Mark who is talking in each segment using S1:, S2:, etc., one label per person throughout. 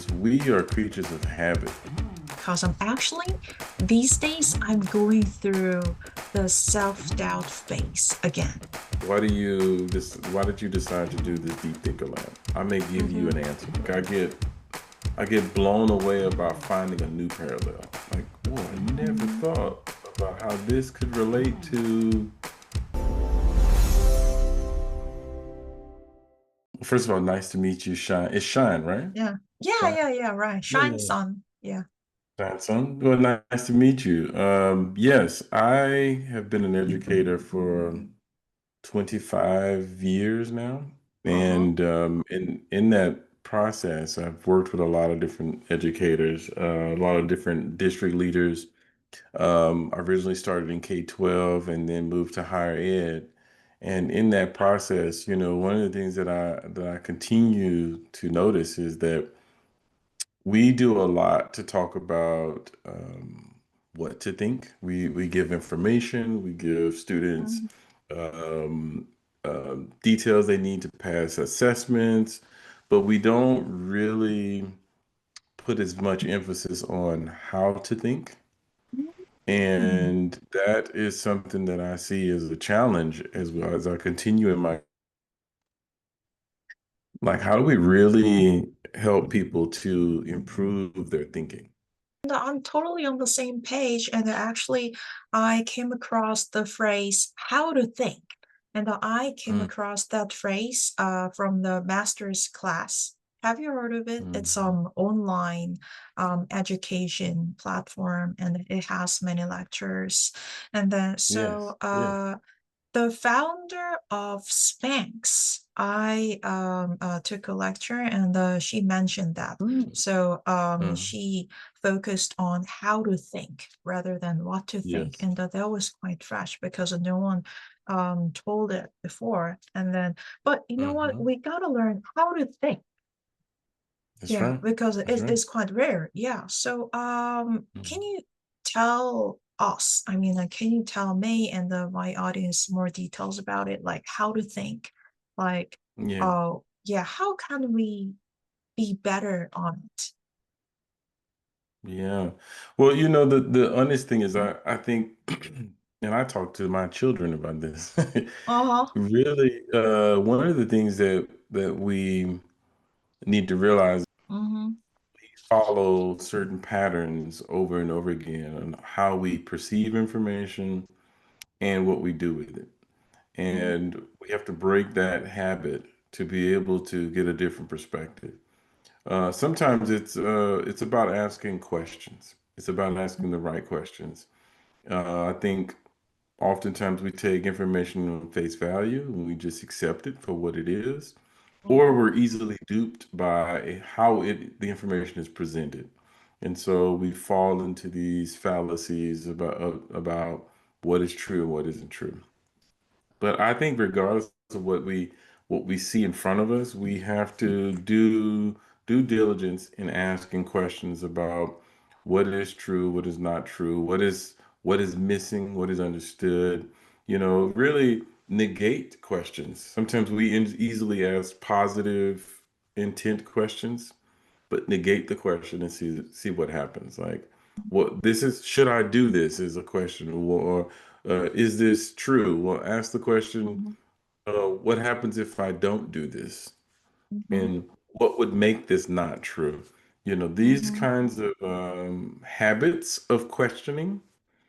S1: because we are creatures of habit.
S2: Because I'm actually, these days, I'm going through the self-doubt phase again.
S1: Why did you decide to do this deep thinker lab? I may give you
S2: Mm-hmm.
S1: an answer. Like I get blown away about finding a new parallel. Like, oh, I never
S2: Mm-hmm.
S1: thought about how this could relate to. First of all, nice to meet you, Shine. It's Shine, right?
S2: Yeah. Yeah,
S1: Shine.
S2: yeah, yeah, right.
S1: Yeah,
S2: Shine
S1: yeah.
S2: sun. Yeah.
S1: Shine, son. Well, nice to meet you. Yes, I have been an educator for 25 years now.
S2: Uh-huh.
S1: And in that process, I've worked with a lot of different educators, a lot of different district leaders. I originally started in K-12 and then moved to higher ed. And in that process, one of the things that I continue to notice is that we do a lot to talk about what to think. We give information. We give students
S2: Mm-hmm.
S1: um, details they need to pass assessments, but we don't really put as much emphasis on how to think.
S2: Mm-hmm.
S1: And that is something that I see as a challenge as well as I continue in my like. How do we really help people to improve their thinking?
S2: No, I'm totally on the same page. And actually, I came across the phrase how to think. And I came
S1: Mm,
S2: across that phrase from the master's class. Have you heard of it? It's
S1: mhm.
S2: some online education platform and it has many lectures. And then
S1: Yes,
S2: so
S1: yes.
S2: the founder of Spanx, I took a lecture and she mentioned that.
S1: Mm.
S2: So
S1: Uh,
S2: she focused on how to think rather than what to think.
S1: yes.
S2: And that was quite fresh because no one told it before. And then, but you know what?
S1: Mhm.
S2: We got to learn how to think.
S1: That's
S2: Yeah,
S1: right.
S2: because
S1: That's right.
S2: it's quite rare. Yeah. So, can
S1: Mhm.
S2: you tell us, I mean, like, can you tell me and my audience more details about it, like how to think? Like,
S1: Yeah.
S2: oh, yeah, how can we be better on it?
S1: Yeah. Well, the honest thing is I think and I talk to my children about this.
S2: Uh-huh.
S1: Really, one of the things that we need to realize,
S2: Mm-hmm.
S1: follow certain patterns over and over again on how we perceive information and what we do with it. And we have to break that habit to be able to get a different perspective. Sometimes it's about asking questions. It's about asking the right questions. I think oftentimes we take information on face value and we just accept it for what it is, or
S2: Mm-hmm.
S1: we're easily duped by how the information is presented, and so we fall into these fallacies about what is true and what isn't true. But I think regardless of what we see in front of us, we have to do due diligence in asking questions about what is true, what is not true, what is missing, what is understood. Really negate questions. Sometimes we easily ask positive intent questions, but negate the question and see what happens. Like, what this is, should I do this is a question, or is this true? Well, ask the question,
S2: Mm-hmm.
S1: what happens if I don't do this?
S2: Mm-hmm.
S1: And what would make this not true? These
S2: Mm-hmm.
S1: kinds of habits of questioning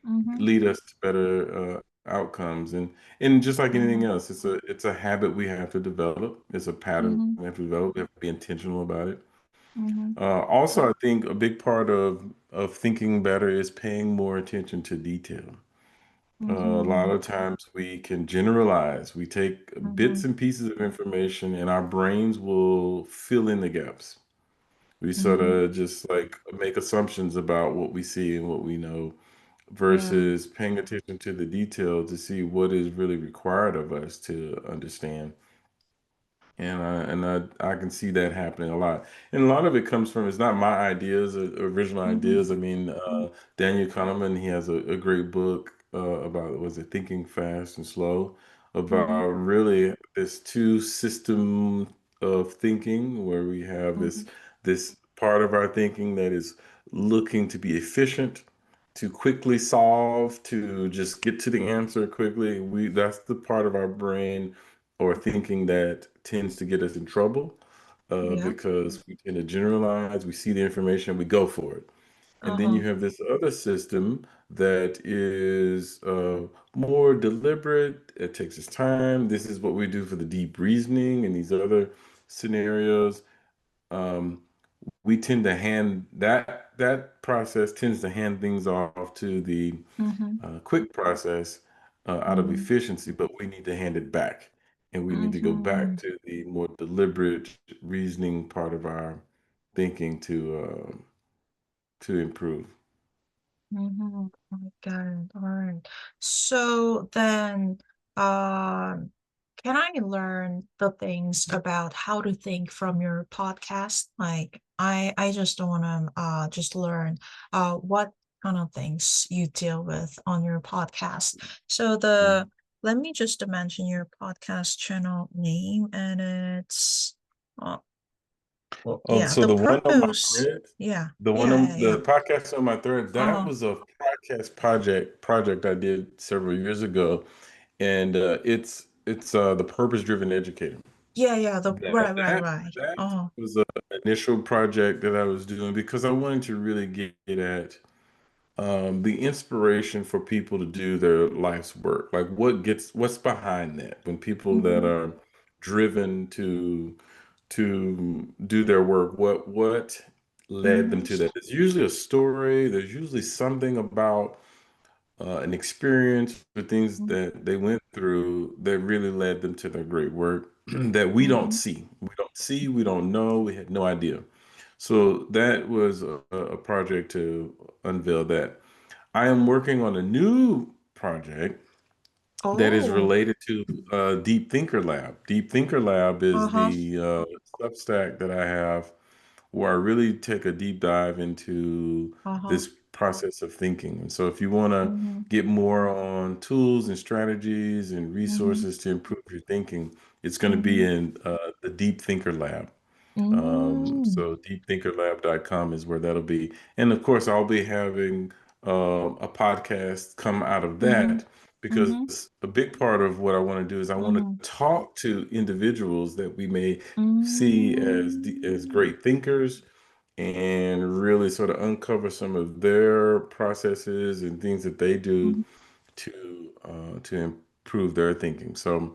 S2: Mm-hmm.
S1: lead us to better outcomes. And just like anything
S2: Mm-hmm.
S1: else, it's a habit we have to develop. It's a pattern
S2: Mm-hmm.
S1: we have to develop. We have to be intentional about it.
S2: Mm-hmm.
S1: Also, I think a big part of thinking better is paying more attention to detail. A lot
S2: Mm-hmm.
S1: of times we can generalize. We take bits
S2: Mm-hmm.
S1: and pieces of information, and our brains will fill in the gaps. We sort
S2: Mm-hmm.
S1: of just like make assumptions about what we see and what we know,
S2: Yeah.
S1: versus paying attention to the detail to see what is really required of us to understand. And I can see that happening a lot. And a lot of it comes from, it's not my ideas or original
S2: Mm-hmm.
S1: ideas. I mean, Daniel Kahneman, he has a great book about, was it Thinking Fast and Slow,
S2: Mm-hmm.
S1: about really this two system of thinking where we have
S2: Mm-hmm.
S1: this part of our thinking that is looking to be efficient, to quickly solve, to just get to the answer quickly. That's the part of our brain or thinking that tends to get us in trouble,
S2: Yeah.
S1: because we tend to generalize, we see the information, we go for it. And then you
S2: Uh-huh.
S1: have this other system that is more deliberate. It takes its time. This is what we do for the deep reasoning and these other scenarios. Um, we tend to hand that process tends to hand things off to the
S2: Mm-hmm.
S1: quick process out of
S2: Mm-hmm.
S1: efficiency, but we need to hand it back, and we need to go back
S2: Mm-hmm.
S1: to the more deliberate reasoning part of our thinking to improve.
S2: Mm-hmm. I got it. All right. So then, um, can I learn the things about how to think from your podcast? Like, I just want to just learn what kind of things you deal with on your podcast. So
S1: Mhm.
S2: let me just mention your podcast channel name, and it's uh, well,
S1: Oh,
S2: yeah,
S1: so
S2: the
S1: the one on my
S2: purpose.
S1: thread,
S2: Yeah,
S1: the one
S2: yeah, yeah,
S1: on
S2: yeah.
S1: the podcast on my thread, that
S2: Uh,
S1: was a podcast project I did several years ago, and it's the purpose driven educator.
S2: yeah, yeah. The
S1: That
S2: right, right,
S1: that
S2: right.
S1: that was an initial project that I was doing because I wanted to really get at the inspiration for people to do their life's work. Like what's behind that when people that
S2: Mm-hmm.
S1: are driven to do their work, what led them
S2: Mm-hmm.
S1: to that? There's usually a story, there's usually something about an experience or things that they went through that really led them to their great work that we don't
S2: Mm-hmm.
S1: see. We don't see, we don't know, we had no idea. So that was a project to unveil that. I am working on a new project that is
S2: Oh,
S1: related to Deep Thinker Lab. Deep Thinker Lab is
S2: uh-huh,
S1: the Substack that I have where I really take a deep dive into
S2: uh-huh.
S1: this process of thinking. And so if you want to
S2: Mm-hmm.
S1: get more on tools and strategies and
S2: Mm-hmm.
S1: resources to improve your thinking, it's going to be
S2: Mm-hmm.
S1: in the Deep Thinker Lab.
S2: Mm-hmm.
S1: So deepthinkerlab.com is where that'll be. And of course, I'll be having a podcast come out of
S2: Mm-hmm.
S1: that because
S2: Mm-hmm.
S1: a big part of what I want to do is I want to
S2: Mm-hmm.
S1: talk to individuals that we may see as
S2: Mm-hmm.
S1: great thinkers and really sort of uncover some of their processes and things that they do to improve their thinking. So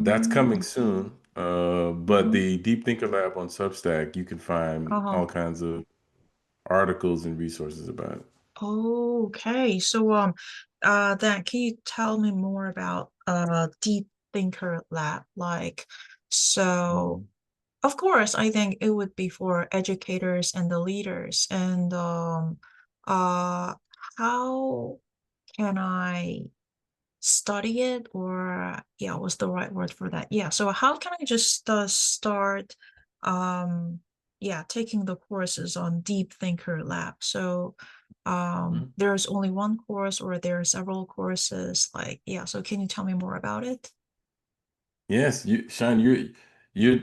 S1: that's coming
S2: Mm-hmm.
S1: soon. But
S2: Mm-hmm.
S1: the Deep Thinker Lab on Substack, you can find
S2: Uh-huh.
S1: all kinds of articles and resources about it.
S2: Okay. So then can you tell me more about Deep Thinker Lab? Like, so
S1: Mhm.
S2: of course, I think it would be for educators and the leaders. And uh, how can I study it? Or yeah, what's the right word for that? Yeah. So how can I just start, um, yeah, taking the courses on Deep Thinker Lab? So
S1: Mhm.
S2: there's only one course, or there are several courses? Like, yeah. So can you tell me more about it?
S1: Yes, Sean, you you're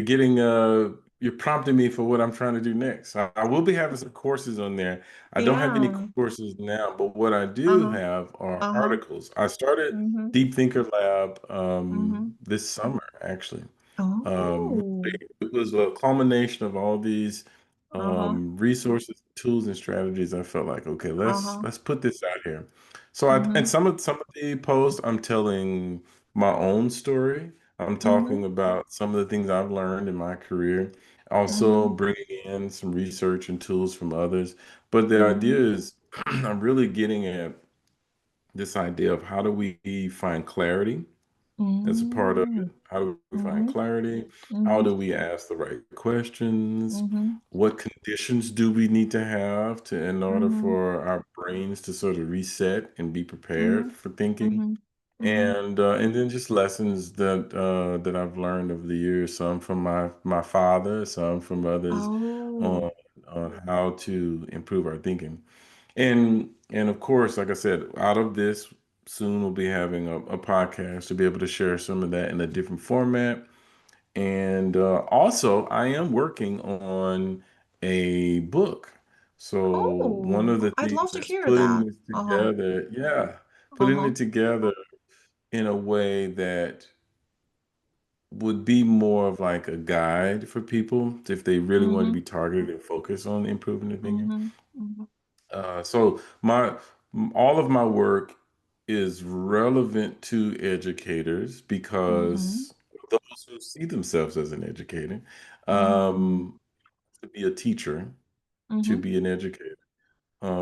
S1: getting you're prompting me for what I'm trying to do next. I will be having some courses on there. I don't have any
S2: Yeah.
S1: courses now, but what I do
S2: Uh-huh.
S1: have are
S2: Uh-huh.
S1: articles. I started
S2: Mm-hmm.
S1: Deep Thinker Lab
S2: Mm-hmm.
S1: this summer, actually.
S2: Oh.
S1: It was a culmination of all these
S2: Uh-huh.
S1: resources, tools, and strategies. I felt like, okay,
S2: Uh-huh.
S1: let's put this out here. So I and
S2: Mm-hmm.
S1: some of the posts, I'm telling my own story. I'm
S2: Mm-hmm.
S1: talking about some of the things I've learned in my career, also
S2: Mm-hmm.
S1: bringing in some research and tools from others. But the idea
S2: Mm-hmm.
S1: is, I'm really getting at this idea of how do we find clarity as a part of it.
S2: Mm-hmm.
S1: How do we find
S2: Mm-hmm.
S1: clarity? How
S2: Mm-hmm.
S1: do we ask the right questions?
S2: Mm-hmm.
S1: What conditions do we need to have to in order
S2: Mm-hmm.
S1: for our brains to sort of reset and be
S2: Mm-hmm.
S1: prepared for thinking?
S2: Mm-hmm. Mm-hmm.
S1: And then just lessons that I've learned over the years, some from my father, some from others
S2: Oh.
S1: on on how to improve our thinking. And of course, like I said, out of this soon we'll be having a podcast to be able to share some of that in a different format. And also, I am working on a book. So one of
S2: Oh,
S1: the
S2: I'd love
S1: things
S2: to
S1: is
S2: hear
S1: putting
S2: that.
S1: this
S2: Uh-huh.
S1: together, yeah, putting
S2: Uh-huh.
S1: it together in a way that would be more of like a guide for people if they really want to
S2: Mm-hmm.
S1: be targeted and focus on improving their thinking.
S2: Mm-hmm. Mm-hmm.
S1: So all of my work is relevant to educators
S2: Mm-hmm.
S1: because those who see themselves as an educator,
S2: Mm-hmm.
S1: um, to be a teacher, to
S2: Mm-hmm.
S1: be an educator.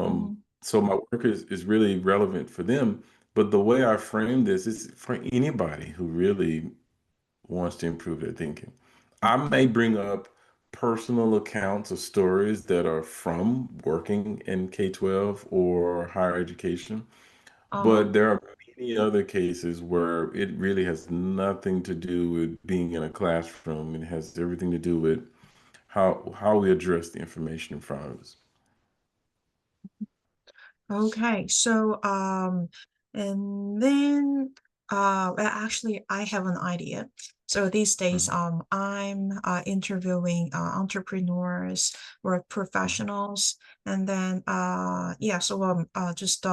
S2: Mm-hmm.
S1: So my work is really relevant for them. But the way I frame this is for anybody who really wants to improve their thinking. I may bring up personal accounts of stories that are from working in K-12 or higher education,
S2: Uh-huh.
S1: but there are many other cases where it really has nothing to do with being in a classroom. It has everything to do with how we address the information in front of us.
S2: Okay, so and then well, actually I have an idea. So these days
S1: Mhm,
S2: I'm interviewing entrepreneurs or
S1: mhm,
S2: professionals, and then yeah, so just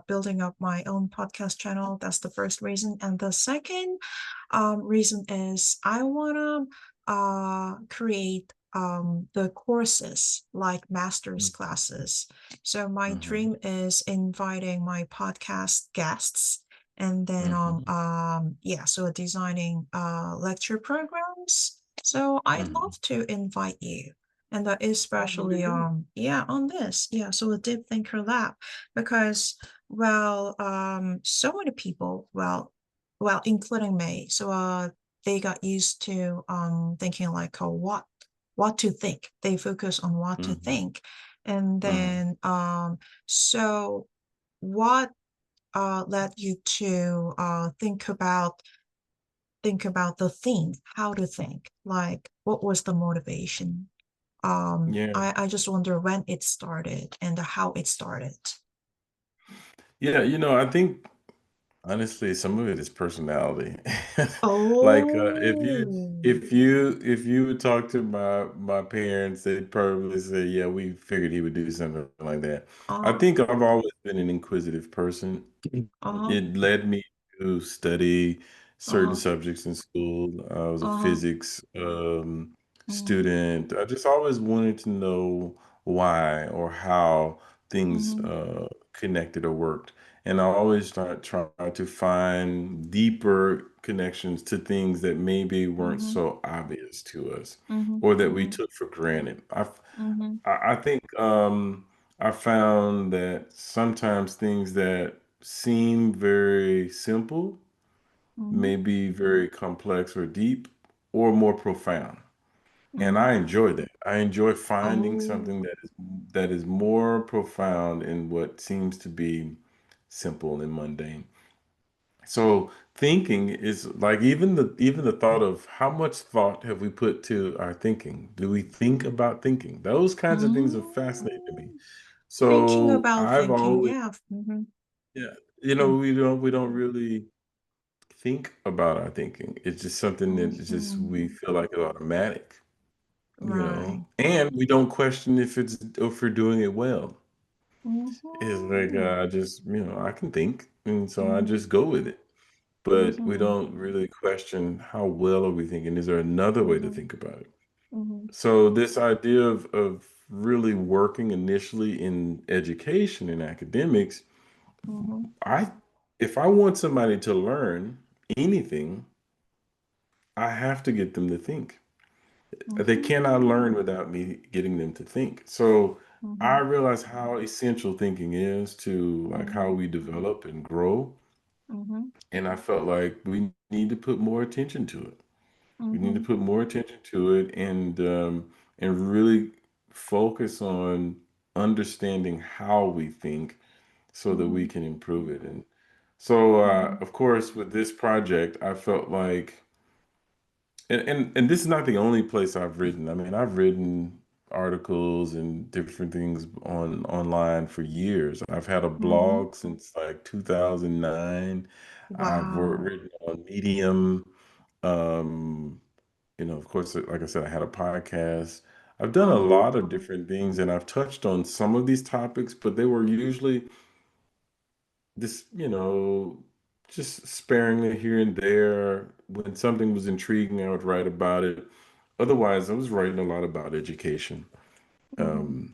S2: building up my own podcast channel. That's the first reason. And the second reason is I wanna create the courses like master's
S1: mhm,
S2: classes. So my
S1: mhm,
S2: dream is inviting my podcast guests, and then
S1: mhm,
S2: yeah, so designing lecture programs. So I'd
S1: mhm.
S2: love to invite you. And
S1: That would be
S2: especially
S1: great.
S2: yeah, on this. Yeah, so a deep thinker lab. Because well so many people, well including me, so they got used to thinking like what to think. They focus on what to
S1: Mhm,
S2: think. And
S1: mhm.
S2: then so what led you to think about the thing, how to think? Like what was the motivation?
S1: Yeah.
S2: I just wonder when it started and how it started.
S1: Yeah, I think honestly, some of it is personality. Like,
S2: Oh,
S1: if you would talk to my parents, they'd probably say, "Yeah, we figured he would do something like that." I
S2: uh,
S1: think I've always been an inquisitive person.
S2: uh,
S1: It led me to study certain
S2: uh,
S1: subjects in school. I was a
S2: uh,
S1: physics
S2: mm,
S1: student. I just always wanted to know why or how things
S2: mm,
S1: connected or worked. And I always try to find deeper connections to things that maybe weren't
S2: mm,
S1: so obvious to us
S2: mm,
S1: or that we
S2: mm,
S1: took for granted.
S2: mm,
S1: I think I found that sometimes things that seem very simple
S2: mm,
S1: may be very complex or deep or more profound. And
S2: mm.
S1: I enjoy that. I enjoy finding
S2: Oh,
S1: something that is more profound in what seems to be simple and mundane. So thinking is like even the thought of how much thought have we put to our thinking? Do we think about thinking? Those kinds of things are fascinating to me.
S2: mm. Thinking
S1: So
S2: about
S1: I've
S2: thinking,
S1: always,
S2: yeah. Mm-hmm.
S1: yeah,
S2: Mm,
S1: we don't really think about our thinking. It's just something that it's just
S2: mm-hmm.
S1: we feel like it's automatic,
S2: Right.
S1: and we don't question if we're doing it well. It's like
S2: Mm-hmm.
S1: I just I can think, and so I
S2: Mm-hmm.
S1: just go with it. But we
S2: Mm-hmm.
S1: don't really question how well are we thinking. Is there another way to
S2: Mm-hmm.
S1: think about it?
S2: Mm-hmm.
S1: So this idea of really working initially in education and academics,
S2: Mm-hmm.
S1: I if I want somebody to learn anything, I have to get them to think. They cannot learn without me getting them to think. So
S2: Mm-hmm.
S1: I realize how essential thinking is to like
S2: Mm-hmm.
S1: how we develop and grow.
S2: Mm-hmm.
S1: And I felt like we need to put more attention to it. We need to
S2: Mm-hmm.
S1: put more attention to it and really focus on understanding how we think so that we
S2: Mm-hmm.
S1: can improve it. And so,
S2: Mm-hmm.
S1: of course, with this project, I felt like, and this is not the only place I've written. I mean, I've written articles and different things online for years. I've had a
S2: Mm-hmm.
S1: blog since like 2009. I've
S2: Wow.
S1: written on Medium. Um, of course, like I said, I had a podcast. I've done a
S2: Uh-huh.
S1: lot of different things and I've touched on some of these topics, but they were usually this, just sparingly here and there. When something was intriguing, I would write about it. Otherwise, I was writing a lot about education.
S2: Mm-hmm.
S1: Um,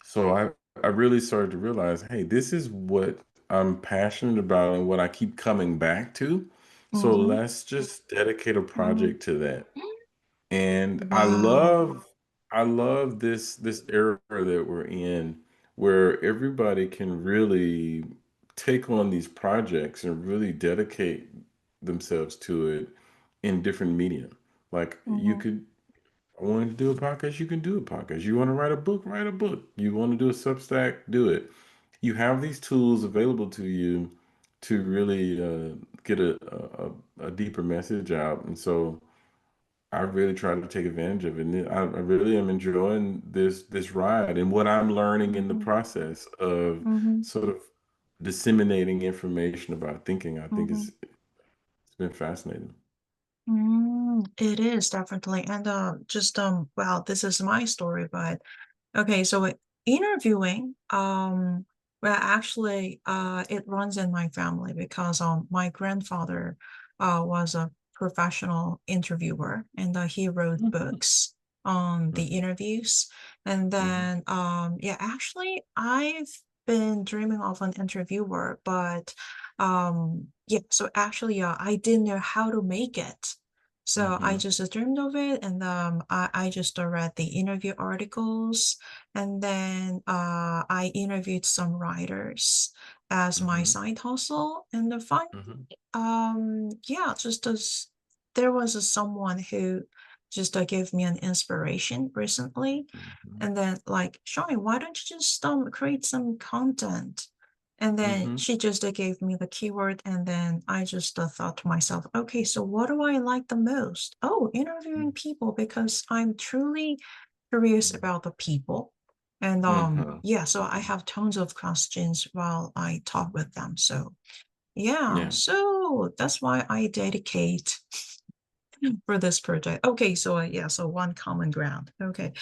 S1: so I really started to realize, hey, this is what I'm passionate about and what I keep coming back to. So
S2: Mm-hmm.
S1: let's just dedicate a
S2: Mm-hmm.
S1: project to that. And
S2: Wow.
S1: I love this era that we're in where everybody can really take on these projects and really dedicate themselves to it in different medium. Like you
S2: Mm-hmm.
S1: could I wanted to do a podcast, you can do a podcast. You want to write a book. You want to do a Substack, do it. You have these tools available to you to really get a deeper message out. And so I really try to take advantage of it. And I really am enjoying this ride and what I'm learning in the
S2: Mm-hmm.
S1: process of
S2: Mm-hmm.
S1: sort of disseminating information about thinking. I think
S2: Mm-hmm.
S1: it's been fascinating.
S2: It is definitely. And just well, this is my story, but okay, so interviewing, well, actually, it runs in my family because my grandfather was a professional interviewer, and he wrote
S1: Mhm,
S2: books on the
S1: mhm,
S2: interviews. And
S1: mhm,
S2: then, yeah, actually, I've been dreaming of an interviewer, but yeah, so actually, I didn't know how to make it. So I
S1: mhm,
S2: just dreamed of it, and I just read the interview articles, and then I interviewed some writers as my
S1: mhm,
S2: side hustle. And the fun,
S1: mhm,
S2: yeah, just as there was someone who just gave me an inspiration recently,
S1: mhm,
S2: and then like, Shawny, why don't you just create some content? And then
S1: mhm,
S2: she just gave me the keyword, and then I just thought to myself, okay, so what do I like the most? Oh, interviewing people, because I'm truly curious
S1: mhm,
S2: about the people. And
S1: mhm,
S2: yeah, so I
S1: mhm.
S2: have tons of questions while I talk with them. So yeah,
S1: Yeah.
S2: so that's why I dedicate for this project. Okay, so yeah, so one common ground. Okay.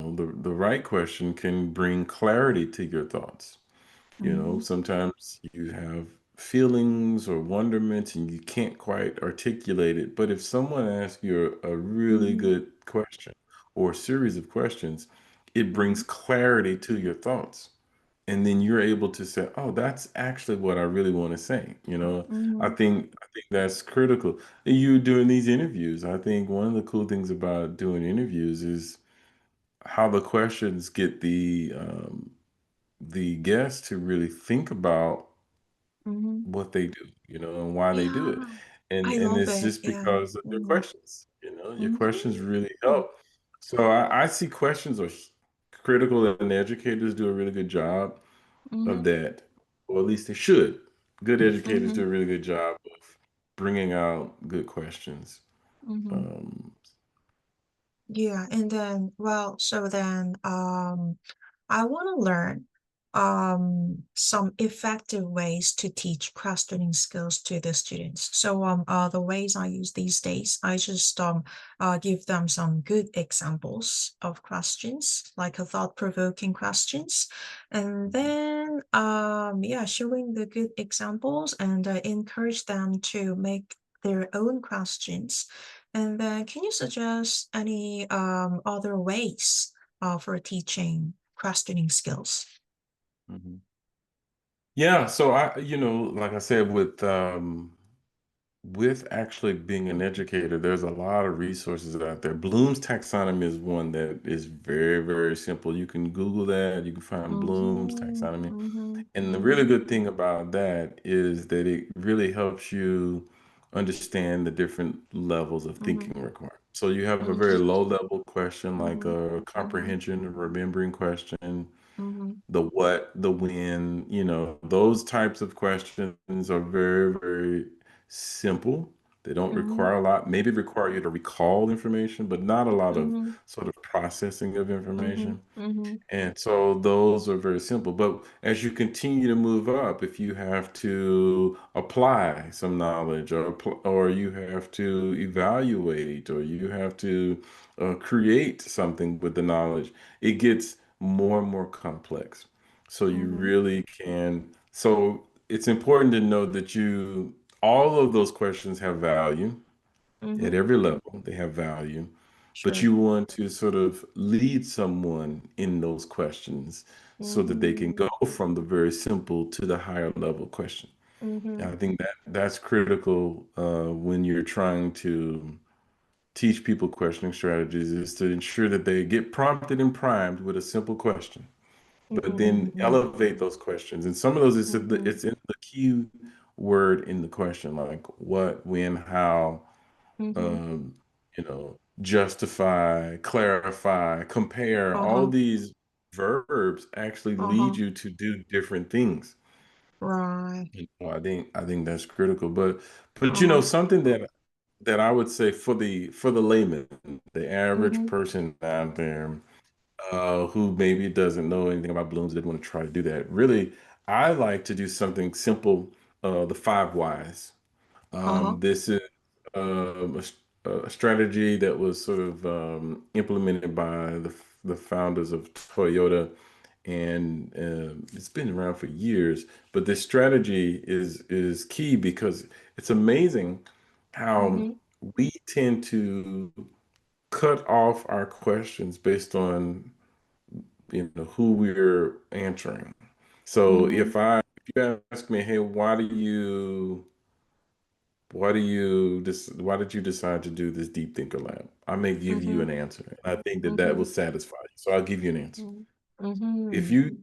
S1: Well, the right question can bring clarity to your thoughts.
S2: Mm-hmm,
S1: Sometimes you have feelings or wonderments and you can't quite articulate it. But if someone asks you a really
S2: mm-hmm,
S1: good question or a series of questions, it
S2: mm-hmm,
S1: brings clarity to your thoughts. And then you're able to say, "Oh, that's actually what I really want to say."
S2: mm-hmm,
S1: I think that's critical. And you doing these interviews. I think one of the cool things about doing interviews is how the questions get the guests to really think about
S2: mm-hmm.
S1: what they do, and why they do it.
S2: Yeah, I
S1: And
S2: love
S1: it's
S2: it.
S1: just
S2: Yeah.
S1: because of your
S2: Mm-hmm,
S1: questions. Your questions really
S2: mm-hmm,
S1: help. So I see questions are critical, and educators do a really good job of
S2: mm-hmm,
S1: that, or at least they should. Good educators
S2: mm-hmm,
S1: do a really good job of bringing out good questions.
S2: mm-hmm.
S1: Um,
S2: Yeah, and then, well, so then I want to learn some effective ways to teach questioning skills to the students. So the ways I use these days, I just give them some good examples of questions, like a thought-provoking questions, and
S1: mhm,
S2: then yeah, showing the good examples and encourage them to make their own questions. And then, can you suggest any other ways for teaching questioning skills?
S1: mhm. Yeah, so like I said, with actually being an educator, there's a lot of resources out there. Bloom's taxonomy is one that is very, very simple. You can Google that, you can find Bloom's
S2: Mm-hmm,
S1: taxonomy.
S2: mm-hmm,
S1: And the really
S2: mm-hmm,
S1: good thing about that is that it really helps you understand the different levels of
S2: mm-hmm,
S1: thinking required. So you have a very
S2: mm-hmm,
S1: low level question like
S2: mm-hmm,
S1: a
S2: mm-hmm,
S1: comprehension, a remembering question,
S2: mm-hmm,
S1: the what, the when, those types of questions are very, very simple. They don't
S2: Mhm.
S1: require a lot, maybe require you to recall information, but not a lot of
S2: Mhm.
S1: sort of processing of
S2: Mhm.
S1: information.
S2: Mhm.
S1: And so those are very simple. But as you continue to move up, if you have to apply some knowledge or you have to evaluate or you have to create something with the knowledge, it gets more and more complex. So you
S2: Mhm.
S1: really can. So it's important to know that all of those questions have value at
S2: Mhm.
S1: every level, they have value, but
S2: Sure.
S1: you want to sort of lead someone in those questions so that they can go
S2: Mhm.
S1: from the very simple to the higher level question. And
S2: Mhm.
S1: I think that that's critical when you're trying to teach people questioning strategies is to ensure that they get prompted and primed with a simple question, but then
S2: Mhm.
S1: elevate those questions. And some of those
S2: Mhm.
S1: it's in the key word in the question, like what, when, how,
S2: Mhm.
S1: um, justify, clarify, compare, all
S2: Uh-huh.
S1: these verbs actually lead
S2: Uh-huh.
S1: you to do different things.
S2: Right.
S1: I think that's critical. But
S2: Uh-huh.
S1: something that I would say for the layman, the average
S2: Mhm.
S1: person out there, who maybe doesn't know anything about balloons, didn't want to try to do that. Really, I like to do something simple, the five whys.
S2: Uh-huh.
S1: This is a strategy that was sort of implemented by the founders of Toyota, and it's been around for years. But this strategy is key because it's amazing how
S2: Mhm.
S1: we tend to cut off our questions based on who we're answering. So
S2: Mhm.
S1: if you ask me, hey, why did you decide to do this deep thinker lab? I may give you an
S2: Mhm.
S1: answer. I think that will
S2: Mhm.
S1: satisfy you. So I'll give you an answer.
S2: Mhm.
S1: If
S2: Mhm.
S1: you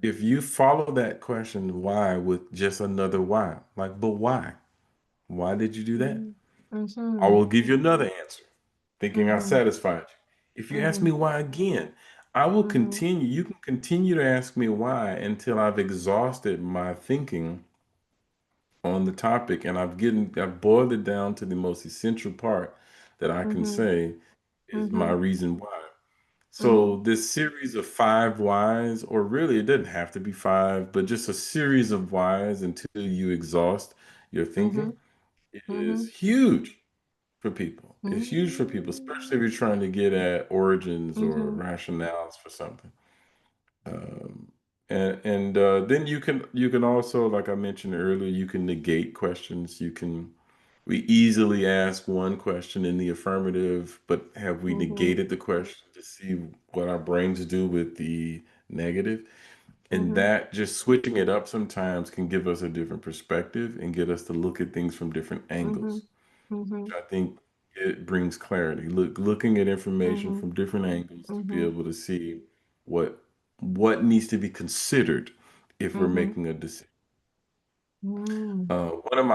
S1: if you follow that question why with just another why, like, but why? Why did you do that?
S2: Mhm.
S1: I
S2: Mhm.
S1: will give you another answer, thinking I
S2: Mhm.
S1: satisfied you. If you ask me
S2: Mhm.
S1: why again, I will
S2: Mhm.
S1: continue. You can continue to ask me why until I've exhausted my thinking on the topic and I've boiled it down to the most essential part that I can
S2: Mhm.
S1: say is my
S2: Mhm.
S1: reason why. So
S2: Mhm.
S1: this series of five whys, or really it doesn't have to be five, but just a series of whys until you exhaust your thinking
S2: Mhm.
S1: is
S2: Mhm.
S1: huge for people. It's huge for people, especially if you're
S2: Mhm.
S1: trying to get at origins or
S2: Mhm.
S1: rationales for something. Um, and then you can also, like I mentioned earlier, you can negate questions. We easily ask one question in the affirmative, but have we
S2: Mhm.
S1: negated the question to see what our brains do with the negative? And
S2: Mhm.
S1: that just switching it up sometimes can give us a different perspective and get us to look at things from different angles.
S2: Mhm. Mhm.
S1: I think it brings clarity. Looking at information
S2: Mhm.
S1: from different angles to be
S2: Mhm.
S1: able to see what what needs to be considered if we're
S2: Mhm.
S1: making a decision.
S2: Mhm.
S1: One of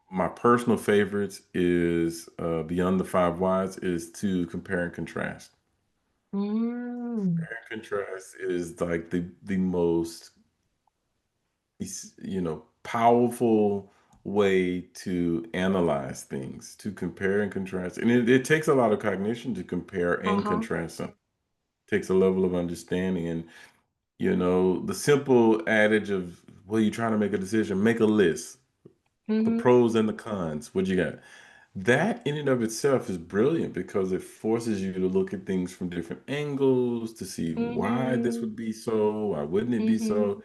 S1: my personal favorites is beyond the five whys is to compare and contrast.
S2: Mhm.
S1: Compare and contrast is like the most powerful way to analyze things, to compare and contrast. And it takes a lot of cognition to compare and
S2: Uh-huh.
S1: contrast something. It takes a level of understanding. And, the simple adage of, well, you're trying to make a decision, make a list, the
S2: Mhm.
S1: pros and the cons. What you got? That in and of itself is brilliant because it forces you to look at things from different angles to see why this
S2: Mhm.
S1: would be so, why wouldn't it be
S2: Mhm.
S1: so.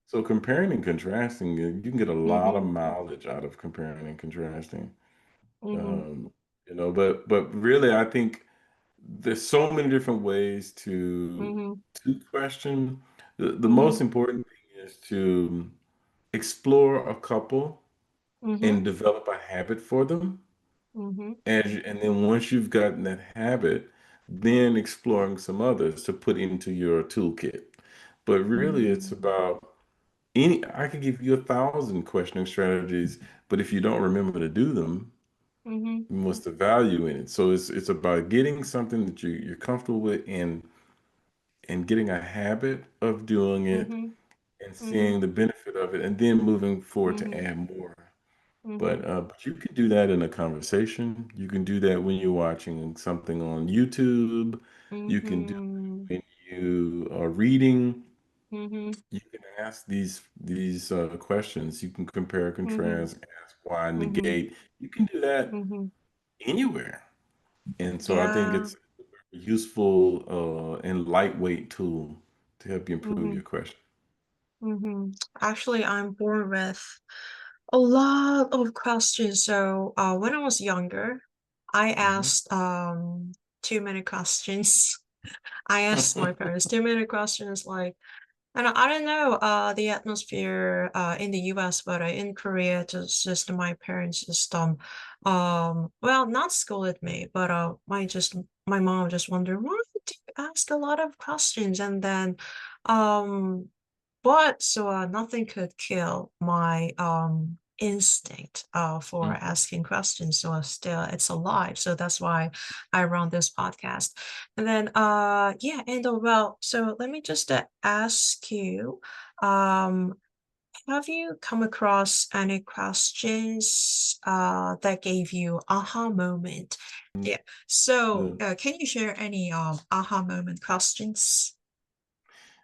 S1: So comparing and contrasting, you can get a lot of
S2: Mhm.
S1: mileage out of comparing and contrasting.
S2: Mhm.
S1: Um, but really, I think there's so many different ways
S2: Mhm.
S1: to question. The most
S2: Mhm.
S1: important thing is to explore a couple and
S2: Mhm.
S1: develop a habit for them.
S2: Mhm.
S1: And then once you've gotten that habit, then exploring some others to put into your toolkit. But really, it's
S2: Mhm.
S1: about I could give you 1,000 questioning strategies, but if you don't remember to do them,
S2: Mhm.
S1: what's the value in it? So it's about getting something that you're comfortable with and getting a habit of doing it
S2: Mhm.
S1: and seeing
S2: Mhm.
S1: the benefit of it, and then moving forward to
S2: Mhm.
S1: add more.
S2: Mhm.
S1: But you can do that in a conversation. You can do that when you're watching something on YouTube. You can do
S2: Mhm.
S1: it when you are reading.
S2: Mhm.
S1: You can ask these questions. You can compare,
S2: Mhm.
S1: contrast, ask why,
S2: Mhm.
S1: negate. You can do that
S2: Mhm.
S1: anywhere. And so I think
S2: Yeah.
S1: it's a useful and lightweight tool to help you improve your
S2: Mhm.
S1: question.
S2: Mhm. Actually, I'm born with a lot of questions. So, when I was younger, I
S1: Hmm.
S2: asked too many questions. I asked my parents too many questions, like, and I don't know the atmosphere in the US, but in Korea, just my parents just well, not scolded me, but my mom just wondered, why do you ask a lot of questions? And then um but so nothing could kill my instinct for
S1: Hmm.
S2: asking questions. So still it's alive. So that's why I run this podcast. And then yeah, and well, so let me just ask you, um have you come across any questions that gave you aha moment? Yeah. So can you share any aha moment questions?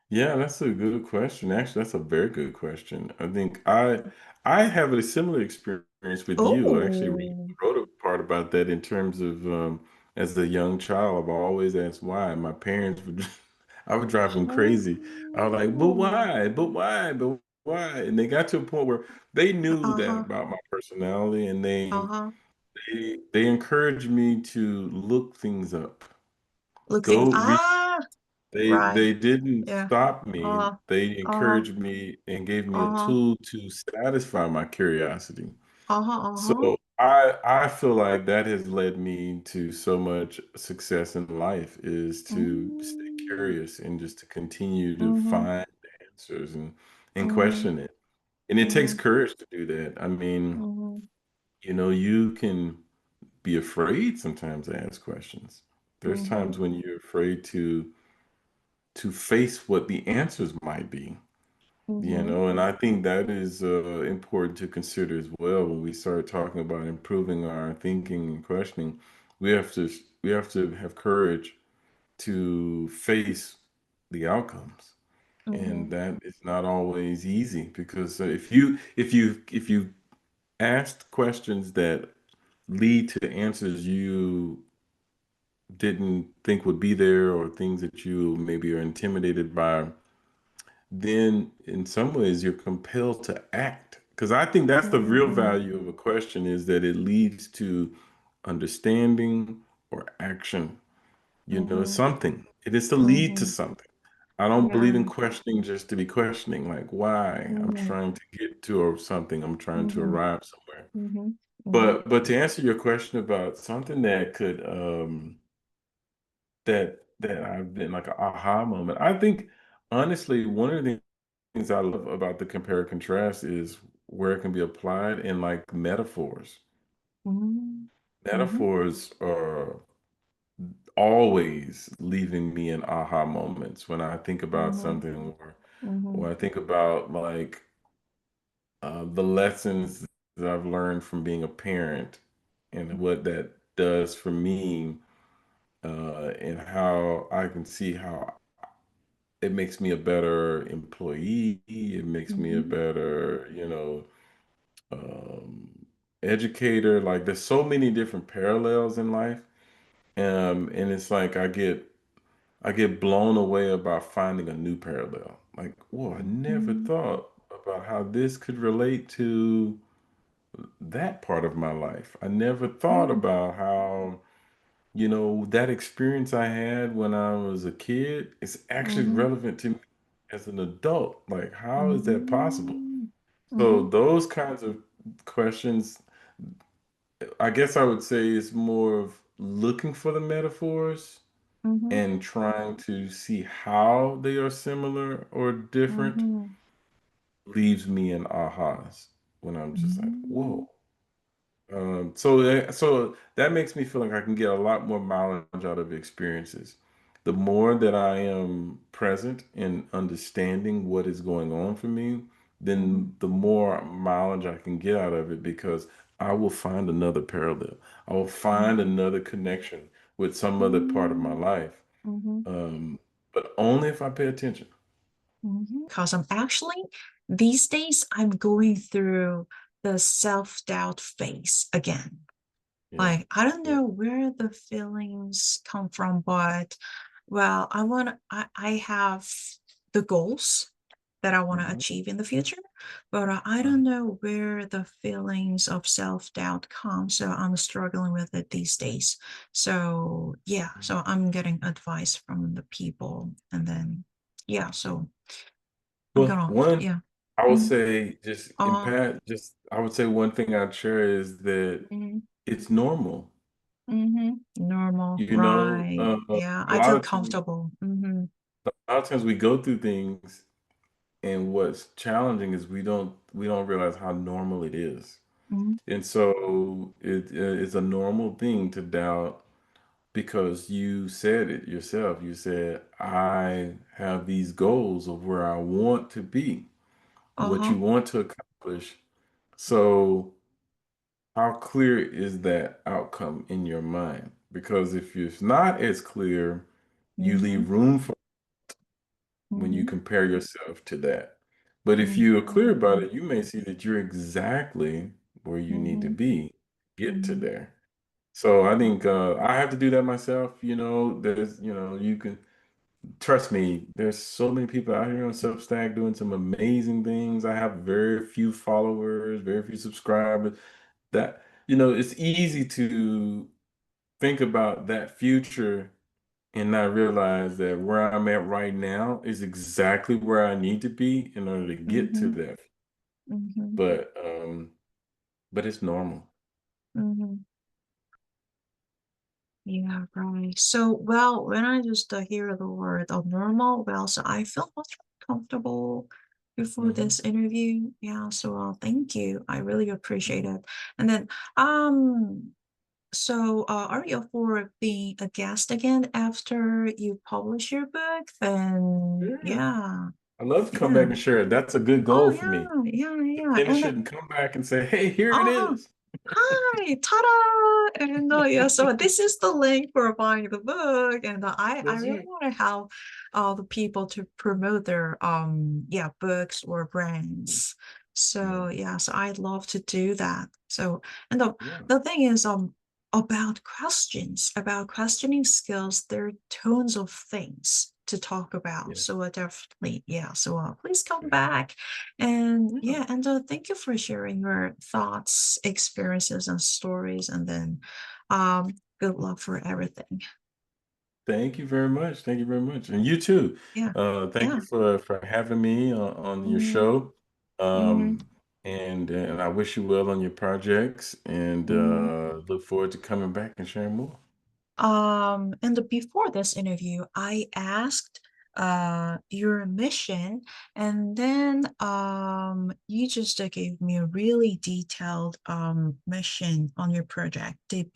S1: Yeah, that's a good question. Actually, that's a very good question. I think I have a similar experience with you. I actually
S2: Oh.
S1: wrote a part about that in terms of as a young child, I've always asked why. My parents would I would drive them crazy. I was like, but
S2: Oh.
S1: why? But why? But why? And they got to a point where they knew that
S2: Uh-huh.
S1: about my personality, and
S2: Uh-huh.
S1: they encouraged me to look things up.
S2: Look things.
S1: Go research.
S2: Ah, right.
S1: They didn't
S2: Yeah.
S1: stop me.
S2: Uh-huh.
S1: They
S2: Uh-huh.
S1: encouraged me and gave me a
S2: Uh-huh.
S1: tool to satisfy my curiosity.
S2: Uh-huh. Uh-huh.
S1: So I feel like that has led me to so much success in life is to stay
S2: Mm-hmm.
S1: curious and just to continue to
S2: Mm-hmm.
S1: find answers and
S2: Mm-hmm.
S1: question it. And it takes courage to do that. I mean,
S2: Mm-hmm.
S1: you can be afraid sometimes to ask questions. There's
S2: Mm-hmm.
S1: times when you're afraid to face what the answers might be,
S2: Mm-hmm.
S1: and I think that is important to consider as well when we start talking about improving our thinking and questioning. We have to we have to have courage to face the outcomes, and
S2: Mm-hmm.
S1: that is not always easy because if you asked questions that lead to answers you didn't think would be there or things that you maybe are intimidated by, then in some ways you're compelled to act. Because I think that's the real
S2: Mm-hmm.
S1: value of a question is that it leads to understanding or action. It's
S2: Mm-hmm.
S1: something. It is to lead to
S2: Mm-hmm.
S1: something. I don't believe in
S2: Yeah.
S1: questioning just to be questioning, like why. I'm
S2: Mm-hmm.
S1: trying to get to or something. I'm trying to
S2: Mm-hmm.
S1: arrive somewhere.
S2: Mm-hmm. Mm-hmm.
S1: But to answer your question about something that could that I've been like an aha moment. I think honestly, one of the things I love about the compare and contrast is where it can be applied in like metaphors.
S2: Mm-hmm. Mm-hmm.
S1: Metaphors are always leaving me in aha moments when I think about
S2: Mm-hmm.
S1: something
S2: Mm-hmm.
S1: or I think about like the lessons that I've learned from being a parent and what that does for me and how I can see how it makes me a better employee. It makes me a
S2: Mm-hmm.
S1: better, um, educator. Like there's so many different parallels in life, and it's like I get blown away about finding a new parallel. Like, whoa, I never
S2: Mm-hmm.
S1: thought about how this could relate to that part of my life. I never thought
S2: Mm-hmm.
S1: about how that experience I had when I was a kid is actually
S2: Mm-hmm.
S1: relevant to me as an adult. Like, how is that possible?
S2: Mm-hmm.
S1: So
S2: Mm-hmm.
S1: those kinds of questions, I guess I would say is more of looking for the metaphors
S2: Mm-hmm.
S1: and trying to see how they are similar or different
S2: Mm-hmm.
S1: leaves me in ahas when I'm just like,
S2: Mm-hmm.
S1: whoa. So that makes me feel like I can get a lot more mileage out of experiences. The more that I am present in understanding what is going on for me,
S2: Mhm.
S1: then the more mileage I can get out of it because I will find another parallel. I will find
S2: Mhm.
S1: another connection with some other part of my
S2: Mhm.
S1: life.
S2: Mhm.
S1: Um, but only if I pay attention.
S2: Because I'm actually, these days, I'm going through the self-doubt phase again.
S1: Yeah.
S2: Like, I don't
S1: Yeah.
S2: know where the feelings come from, but well, I have the goals that I want to
S1: Hmm.
S2: achieve in the future, but I
S1: Uh,
S2: don't know where the feelings of self-doubt come. So I'm struggling with it these days. So yeah, so I'm getting advice from the people, and then yeah, so I'm
S1: well,
S2: gonna,
S1: one,
S2: yeah.
S1: I would
S2: Mhm.
S1: say just impact, just I would say one thing I'd share is that
S2: Mhm.
S1: it's normal.
S2: Normal,
S1: You know,
S2: right? Yeah,
S1: a
S2: I
S1: lot
S2: feel
S1: of times,
S2: comfortable.
S1: a lot of times we go through things, and what's challenging is we don't realize how normal it is.
S2: Mhm.
S1: And so it's a normal thing to doubt because you said it yourself. You said, I have these goals of where I want to be, what
S2: Uh-huh.
S1: you want to accomplish. So, how clear is that outcome in your mind? Because if it's not as clear, you
S2: Mm-hmm.
S1: leave room for when you
S2: Mm-hmm.
S1: compare yourself to that. But if you are
S2: Mm-hmm.
S1: clear about it, you may see that you're exactly where you need to
S2: Mm-hmm.
S1: be, get to
S2: Mm-hmm.
S1: there. So I think I have to do that myself. You know, there's, you can trust me. There's so many people out here on Substack doing some amazing things. I have very few followers, very few subscribers. That, it's easy to think about that future and not realize that where I'm at right now is exactly where I need to be in order to get to
S2: Mm-hmm.
S1: that.
S2: Mm-hmm.
S1: But it's normal.
S2: Mm-hmm. Yeah, right. So, well, when I just hear the word abnormal, well, so I feel much more comfortable before
S1: Hmm.
S2: this interview. Yeah, so thank you. I really appreciate it. And then, um, so are you up for being a guest again after you publish your book? Then,
S1: Yeah.
S2: yeah,
S1: I love to come
S2: yeah.
S1: back and share it. That's a good
S2: Oh,
S1: goal for me.
S2: yeah, yeah,
S1: To
S2: yeah.
S1: finish it and come back and say, hey, here it
S2: Uh-huh.
S1: is.
S2: Hi, ta-da! And yeah, so this is the link for buying the book, and I
S1: That's
S2: really
S1: it.
S2: want to help the people to promote their yeah, books or brands.
S1: Yeah.
S2: So yeah, so I'd love to do that. So, and
S1: Yeah.
S2: the thing is about questioning skills, there are tons of things to talk about.
S1: Yeah.
S2: So definitely, yeah. So please come back. And
S1: Yeah.
S2: yeah, and thank you for sharing your thoughts, experiences, and stories. And then good luck for everything.
S1: Thank you very much. Thank you very much. And you too.
S2: Yeah.
S1: Thank
S2: Yeah.
S1: you for having me on your
S2: Mm-hmm.
S1: show.
S2: Mm-hmm.
S1: Um, and I wish you well on your projects and
S2: Mm-hmm.
S1: look forward to coming back and sharing more.
S2: And before this interview, I asked your mission, and then you just gave me a really detailed mission on your project, Deep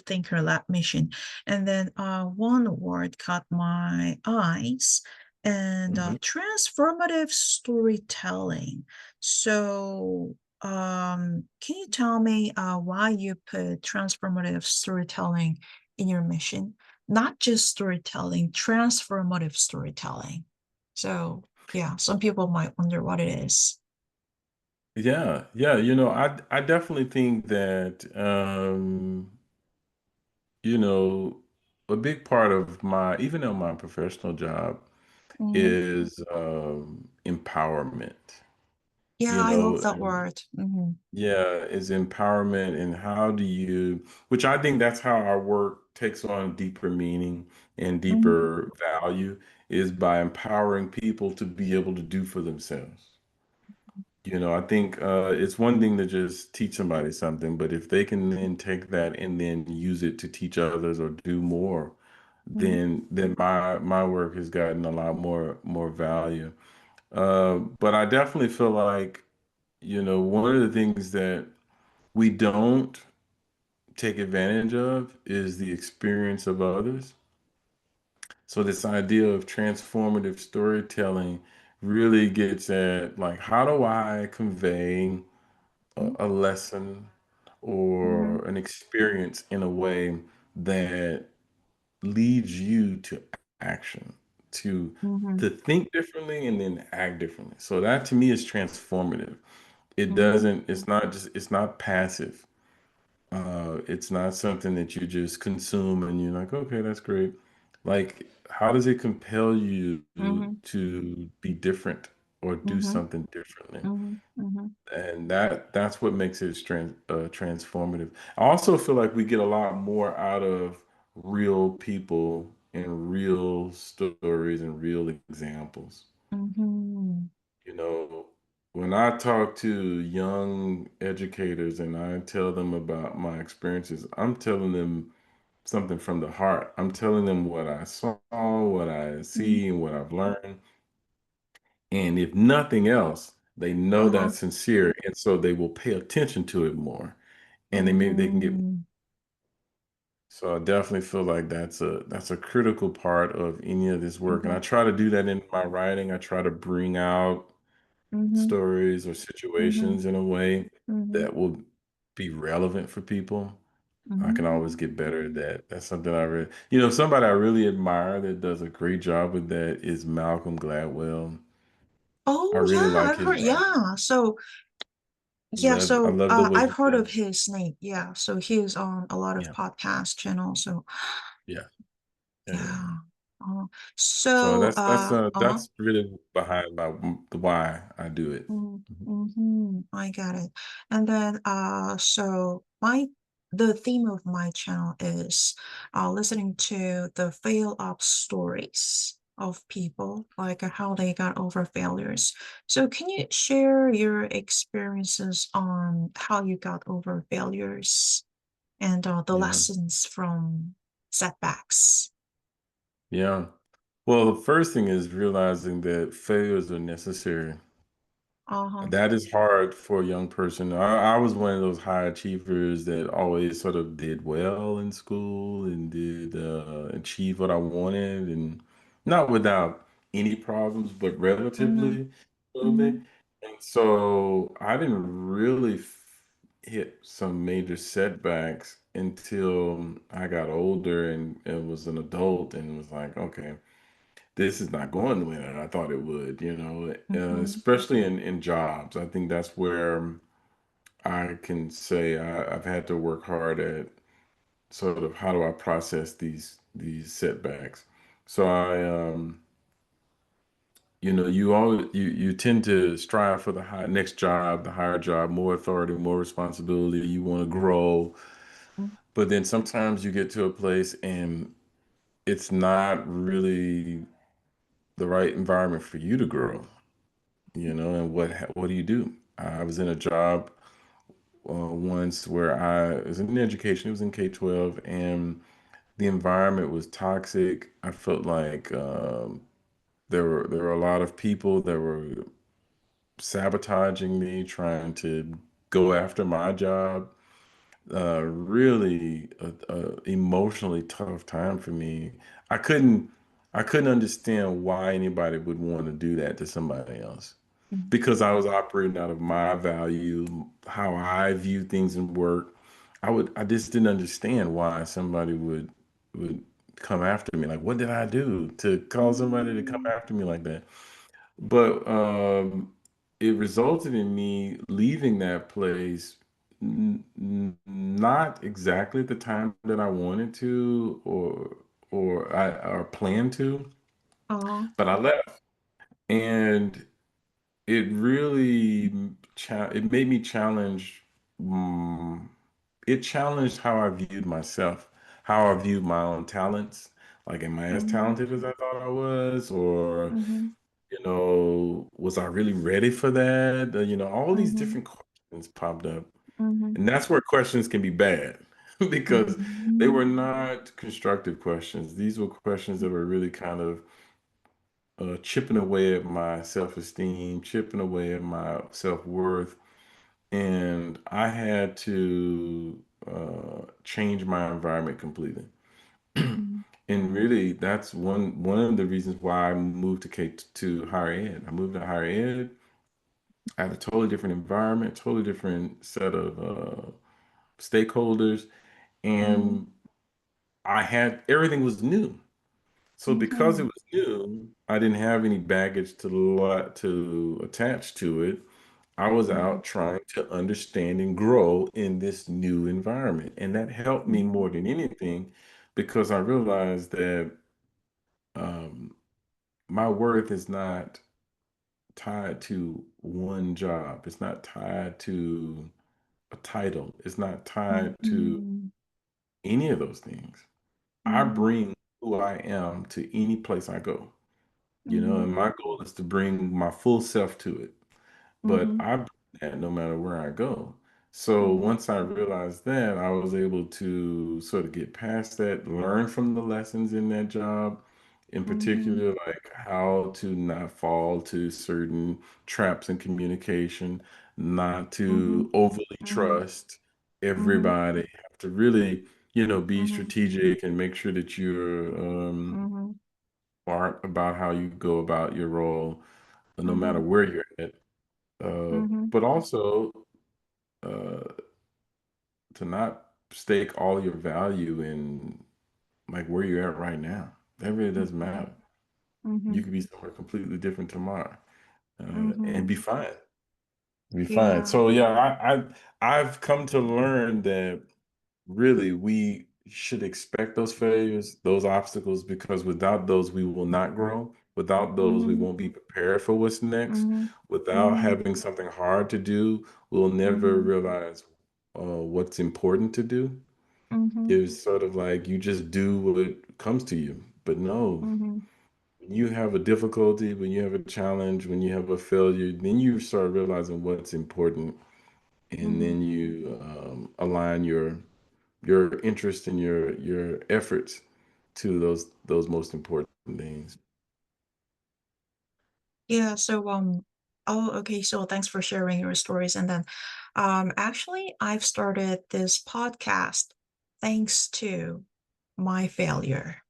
S2: Thinker Lab mission. And then one word caught my eyes, and
S1: Hmm.
S2: transformative storytelling. So can you tell me why you put transformative storytelling in your mission? Not just storytelling, transformative storytelling. So, yeah, some people might wonder what it is.
S1: Yeah, yeah. I definitely think that you know, a big part of even on my professional job
S2: Mhm.
S1: is empowerment.
S2: Yeah,
S1: You
S2: I love
S1: know,
S2: that word.
S1: yeah, is empowerment, and how do you, which I think that's how our work takes on deeper meaning and
S2: Mhm.
S1: deeper value, is by empowering people to be able to do for themselves. I think it's one thing to just teach somebody something, but if they can then take that and then use it to teach others or do more,
S2: Mhm.
S1: then my work has gotten a lot more value. But I definitely feel like, one of the things that we don't take advantage of is the experience of others. So this idea of transformative storytelling really gets at like how do I convey a lesson
S2: Mhm.
S1: or an experience in a way that leads you to action, to
S2: Mhm.
S1: think differently and then act differently. So that to me is transformative. It
S2: Mhm.
S1: doesn't, it's not just, it's not passive. It's not something that you just consume and you're like, okay, that's great. Like, how does it compel you
S2: Mhm.
S1: to be different or do
S2: Mhm.
S1: something differently?
S2: Mhm. Mhm.
S1: And that's what makes it transformative. I also feel like we get a lot more out of real people and real stories and real examples.
S2: Mhm.
S1: You know, when I talk to young educators and I tell them about my experiences, I'm telling them something from the heart. I'm telling them what I saw, what I
S2: Mhm.
S1: see, and what I've learned. And if nothing else, they know
S2: Uh-huh.
S1: that's sincere, and so they will pay attention to it more, and they can get.
S2: Mm.
S1: So I definitely feel like that's a critical part of any of this work, and I
S2: Mhm.
S1: try to do that in my writing. I try to bring out
S2: Mhm.
S1: stories or
S2: Mhm.
S1: situations in a way
S2: Mhm.
S1: that will be relevant for people. I can always
S2: Mhm.
S1: get better at that. That's something I really, somebody I really admire that does a great job with that is Malcolm Gladwell. I
S2: Oh
S1: really
S2: yeah,
S1: like
S2: I've
S1: his
S2: heard.
S1: writing.
S2: Yeah, so
S1: I love the way
S2: I've
S1: he
S2: heard of
S1: thinks.
S2: his name. Yeah, so he's on a lot of
S1: Yeah,
S2: podcast channels. So
S1: yeah, yeah.
S2: yeah. Uh,
S1: So
S2: so
S1: that's really behind the why I do it. Mhm.
S2: I got it. And then so my the theme of my channel is listening to the fail up stories of people, like how they got over failures. So can you share your experiences on how you got over failures and the
S1: Yeah,
S2: lessons from setbacks?
S1: yeah. Well, the first thing is realizing that failures are necessary.
S2: Uh-huh.
S1: That is hard for a young person. I was one of those high achievers that always sort of did well in school and did achieve what I wanted, and not without any problems, but
S2: Mm-hmm.
S1: relatively a little
S2: Mm-hmm.
S1: bit. And so I didn't really hit some major setbacks until I got older and was an adult and was like, okay, this is not going the way that I thought it would,
S2: Mm-hmm.
S1: especially in jobs. I think that's where I can say I've had to work hard at sort of how do I process these setbacks. So you always you tend to strive for the next job, the higher job, more authority, more responsibility. You want to grow, but then sometimes you get to a place and it's not really the right environment for you to grow. And what do you do? I was in a job once where I was in education. It was in K-12, and the environment was toxic. I felt like there were a lot of people that were sabotaging me, trying to go after my job. Really a emotionally tough time for me. I couldn't I couldn't understand why anybody would want to do that to somebody else because I was operating out of my value, how I view things in work. I just didn't understand why somebody would come after me. Like, what did I do to cause somebody to come
S2: Mm-hmm.
S1: after me like that? But it resulted in me leaving that place not exactly at the time that I wanted to or planned to,
S2: Uh-huh.
S1: but I left. And it really it made me challenge. Um, it challenged how I viewed myself, how I viewed my own talents. Like, am I as
S2: Mhm,
S1: talented as I thought I was, or
S2: mhm,
S1: was I really ready for that? All these
S2: mhm,
S1: different questions popped up,
S2: mhm,
S1: and that's where questions can be bad because they were
S2: mhm,
S1: not constructive questions. These were questions that were really kind of chipping away at my self-esteem, chipping away at my self-worth, and I had to change my environment completely.
S2: mhm,
S1: And really, that's one of the reasons why I moved to higher ed. I moved to higher ed. I had a totally different environment, totally different set of stakeholders,
S2: Mhm,
S1: and I had everything was new. So because it
S2: mhm,
S1: was new, I didn't have any baggage to attach to it. I was
S2: mhm,
S1: out trying to understand and grow in this new environment, and that helped me
S2: mhm,
S1: more than anything because I realized that um, my worth is not tied to one job. It's not tied to a title. It's not tied to
S2: mhm,
S1: any of those things. I
S2: mhm,
S1: bring who I am to any place I go, and
S2: mhm,
S1: my goal is to bring my full self to it. But
S2: mhm,
S1: I bring that no matter where I go. So
S2: mhm,
S1: once I realized that, I was able to sort of get past that, learn from the lessons in that job, in
S2: mhm,
S1: particular, like how to not fall to certain traps in communication, not to
S2: mhm,
S1: overly
S2: mhm,
S1: trust
S2: mhm,
S1: everybody, have to really, be
S2: mhm,
S1: strategic and make sure that you're
S2: mhm,
S1: smart about how you go about your role, no matter
S2: mhm,
S1: where you're at.
S2: mhm,
S1: But also uh, to not stake all your value in like where you're at right now. That really doesn't matter. You
S2: mhm,
S1: could be somewhere completely different tomorrow, and
S2: mhm.
S1: be fine. Be fine.
S2: Yeah.
S1: So yeah, I've come to learn that really we should expect those failures, those obstacles, because without those we will not grow. Without those we
S2: Mhm,
S1: won't be prepared for what's next.
S2: mhm,
S1: Without
S2: mhm,
S1: having something hard to do, we'll never
S2: mhm,
S1: realize what's important to do.
S2: mhm,
S1: It's sort of like you just do what comes to you. But no,
S2: mhm,
S1: when you have a difficulty, when you have a challenge, when you have a failure, then you start realizing what's important, and
S2: mhm.
S1: then you align your interest and your efforts to those most important things.
S2: Yeah, so oh okay, so thanks for sharing your stories. And then actually I've started this podcast thanks to my failure.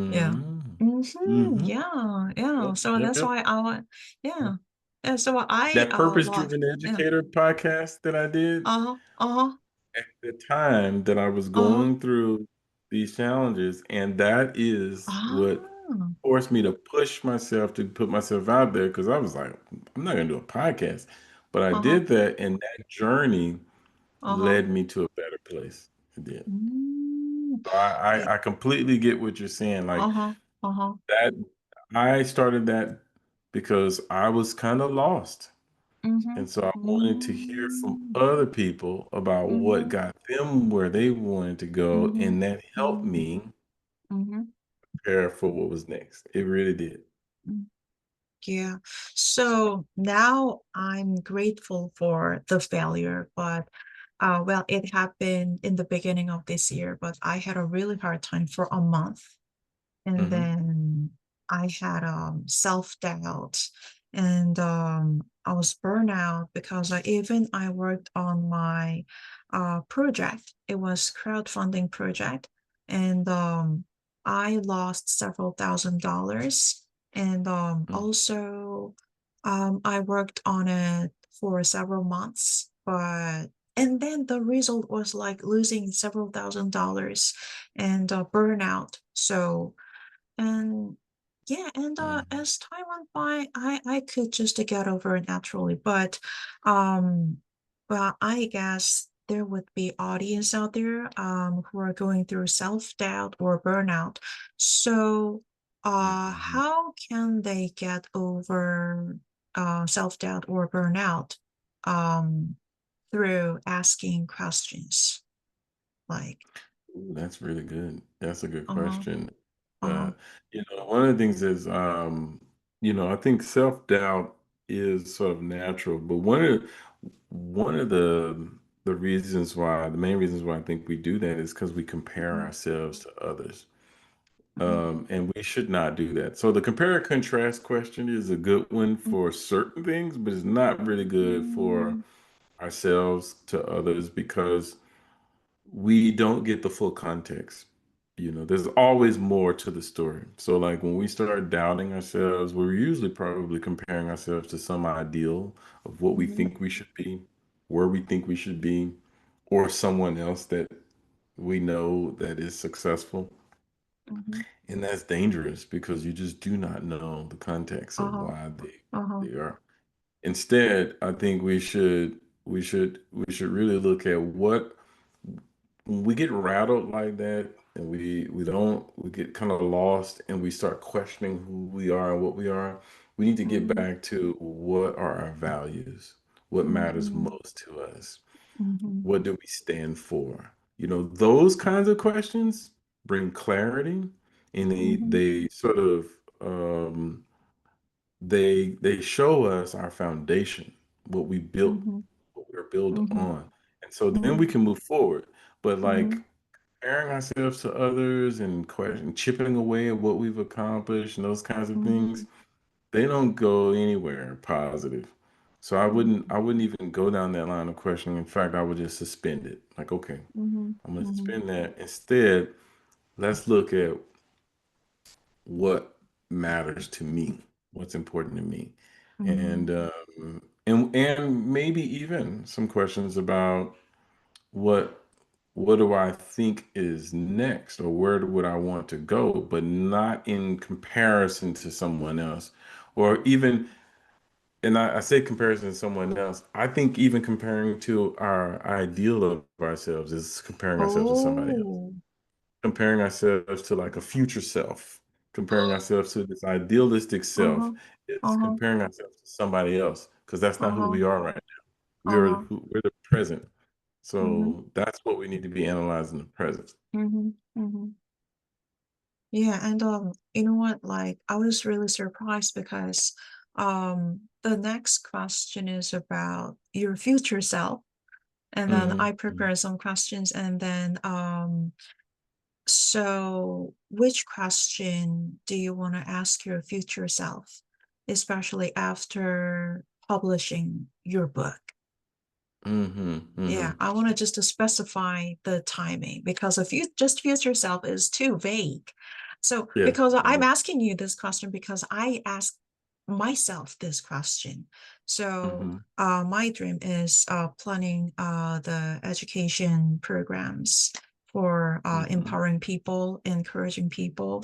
S2: Yeah.
S1: Mm-hmm.
S2: Mm-hmm.
S1: Mm-hmm.
S2: Yeah, yeah.
S1: Yep,
S2: So
S1: yep,
S2: that's
S1: yep.
S2: why I want, yeah. Yeah, so I
S1: That
S2: love,
S1: purpose-driven
S2: yeah.
S1: educator podcast that I did
S2: Uh-huh. Uh-huh.
S1: at the time that I was
S2: Uh-huh.
S1: going through these challenges, and that is what
S2: Ah.
S1: forced me to push myself to put myself out there because I was like, I'm not gonna do a podcast. But I
S2: Uh-huh.
S1: did that, and that journey
S2: Uh-huh.
S1: led me to a better place. It did.
S2: Mm.
S1: So I,
S2: Yeah.
S1: I, I completely get what you're saying. Like
S2: Uh-huh. Uh-huh.
S1: that, I started that because I was kind of lost.
S2: Mm-hmm.
S1: And so I wanted to hear from
S2: Mm.
S1: other people about what
S2: Mm-hmm.
S1: got them where they wanted to go.
S2: Mm-hmm.
S1: And that helped
S2: Mm-hmm.
S1: me
S2: Mm-hmm.
S1: prepare for what was next. It really did.
S2: Yeah. So now I'm grateful for the failure, but well, it happened in the beginning of this year, but I had a really hard time for a month. And
S1: Hmm.
S2: then I had self-doubt, and I was burnout because I worked on my project. It was crowdfunding project, and I lost several $1,000s. And also I worked on it for several months, but and then the result was like losing several $1,000s and burnout. So and yeah, and
S1: Hmm.
S2: as time went by, I could just get over it naturally. But um, well, I guess there would be audience out there who are going through self-doubt or burnout. So
S1: Hmm.
S2: how can they get over self-doubt or burnout um through asking questions like
S1: Ooh, that's really good. That's a good
S2: uh-huh,
S1: question. Uh,
S2: uh-huh,
S1: one of the things is, I think self-doubt is sort of natural, but one of the reasons why, the main reasons why I think we do that is because we compare
S2: mhm,
S1: ourselves to others.
S2: mhm,
S1: And we should not do that. So the compare and contrast question is a good one
S2: mhm,
S1: for certain things, but it's not really good for
S2: mhm.
S1: ourselves to others because we don't get the full context. There's always more to the story. So like when we start doubting ourselves, we're usually probably comparing ourselves to some ideal of what we
S2: Mhm.
S1: think we should be, where we think we should be, or someone else that we know that is successful.
S2: Mhm.
S1: And that's dangerous because you just do not know the context of
S2: Uh-huh.
S1: why
S2: Uh-huh.
S1: they are. Instead, I think we should really look at what when we get rattled like that and we get kind of lost and we start questioning who we are and what we are. We need to get
S2: Mhm.
S1: back to what are our values, what matters
S2: Mhm.
S1: most to us,
S2: Mhm.
S1: what do we stand for. Those kinds of questions bring clarity, and they
S2: Mhm.
S1: they sort of um they show us our foundation, what we built,
S2: Mhm.
S1: what we're built
S2: Mhm.
S1: on. And so then we
S2: Mhm.
S1: can move forward. But like
S2: Mhm.
S1: comparing ourselves to others and chipping away at what we've accomplished and those kinds of things,
S2: Mhm.
S1: they don't go anywhere positive. So I wouldn't
S2: Mhm.
S1: I wouldn't even go down that line of questioning. In fact, I would just suspend it. Like, okay,
S2: Mhm.
S1: I'm gonna
S2: Mhm.
S1: suspend that. Instead, let's look at what matters to me, what's important to me,
S2: Mhm.
S1: and and maybe even some questions about what what do I think is next, or where would I want to go, but not in comparison to someone else, or even. And I say comparison to someone else. I think even comparing to our ideal of ourselves is comparing ourselves to somebody else,
S2: Oh.
S1: comparing ourselves to like a future self, comparing ourselves to this idealistic self.
S2: Uh-huh.
S1: It's
S2: Uh-huh.
S1: comparing ourselves to somebody else because that's not who
S2: Uh-huh.
S1: we are right now.
S2: Uh-huh.
S1: We're the present.
S2: Mhm.
S1: So that's what we need to be analyzing the present.
S2: Mhm. Mhm. Yeah, and you know what? Like, I was really surprised because the next question is about your future self, and then I
S1: Hmm.
S2: prepared some questions, and then so which question do you want to ask your future self, especially after publishing your book?
S1: Hmm.
S2: Yeah,
S1: Hmm.
S2: I wanted just to specify the timing because if you just future self is too vague. So,
S1: Yeah.
S2: because I'm
S1: Yeah.
S2: asking you this question because I asked myself this question. So,
S1: Hmm.
S2: my dream is planning the education programs for
S1: Hmm.
S2: empowering people, encouraging people,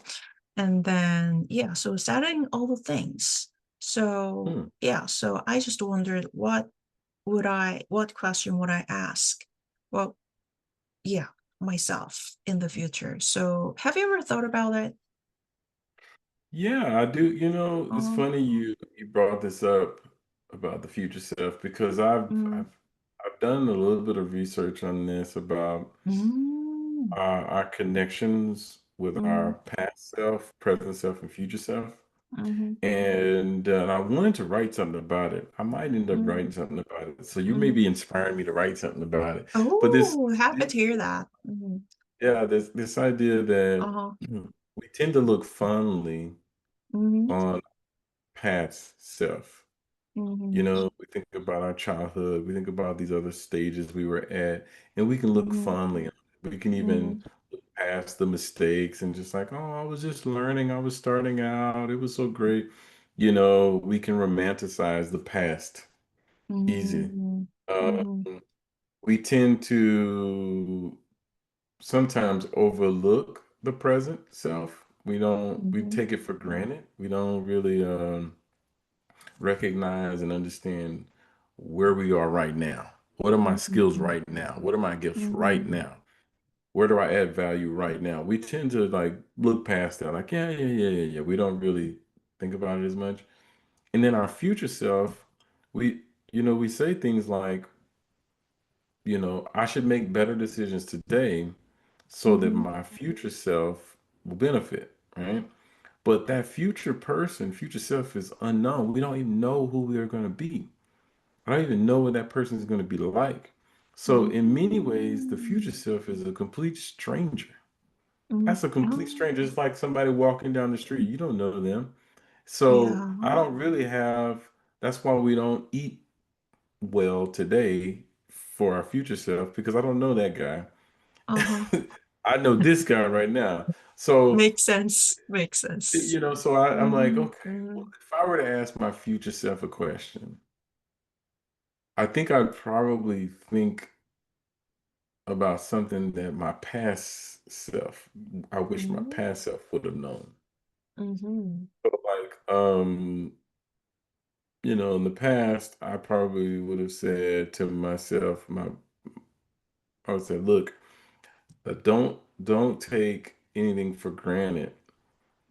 S2: and then yeah, so setting all the things. So
S1: Hmm.
S2: yeah, so I just wondered what question would I ask? Well, yeah, myself in the future. So have you ever thought about it?
S1: Yeah, I do. It's
S2: Uh,
S1: funny you brought this up about the future self because I've
S2: mm,
S1: I've I've done a little bit of research on this about
S2: mm,
S1: our connections with our
S2: mm,
S1: past self, present self, and future self.
S2: mm,
S1: And I wanted to write something about it. I might end up writing
S2: mm,
S1: something about it. So you may
S2: mm.
S1: be inspiring me to write something about it. But
S2: Oh, happy to hear that.
S1: yeah, this idea that
S2: Uh-huh.
S1: we tend to look fondly
S2: Mm-hmm.
S1: on past self.
S2: Mm-hmm.
S1: We think about our childhood, we think about these other stages we were at, and we can look
S2: Mm-hmm.
S1: fondly on it. We can
S2: Mm-hmm.
S1: even look past the mistakes and just like, oh, I was just learning, I was starting out, it was so great. We can romanticize the past easy.
S2: Mm-hmm.
S1: Um,
S2: Mm-hmm.
S1: we tend to sometimes overlook the present self. We
S2: Mm-hmm.
S1: take it for granted. We don't really recognize and understand where we are right now. What are my skills
S2: Mm-hmm.
S1: right now? What are my gifts right
S2: Mm-hmm.
S1: now? Where do I add value right now? We tend to like look past that, like, yeah, yeah, yeah, yeah, yeah. We don't really think about it as much. And then our future self, we, we say things like, I should make better decisions today so that
S2: Mm-hmm.
S1: my future self will benefit, right? But that future person, future self is unknown. We don't even know who we are going to be. I don't even know what that person is going to be like. So, in many ways, the future
S2: Mm-hmm.
S1: self is a complete stranger.
S2: Mm-hmm.
S1: That's a complete
S2: Oh,
S1: stranger. It's like somebody walking down the street. You don't know them. So,
S2: yeah.
S1: I don't really have, that's why we don't eat well today for our future self because I don't know that guy.
S2: Uh-huh.
S1: I know this guy right now. So,
S2: Makes sense. Makes sense.
S1: so I'm like,
S2: Mm-hmm,
S1: okay, well,
S2: mm-hmm,
S1: if I were to ask my future self a question, I think I'd probably think about something that my past self, I wish my
S2: mm-hmm,
S1: past self would have known.
S2: mm-hmm,
S1: So like, in the past, I probably would have said to myself, I would say, look, don't take anything for granted.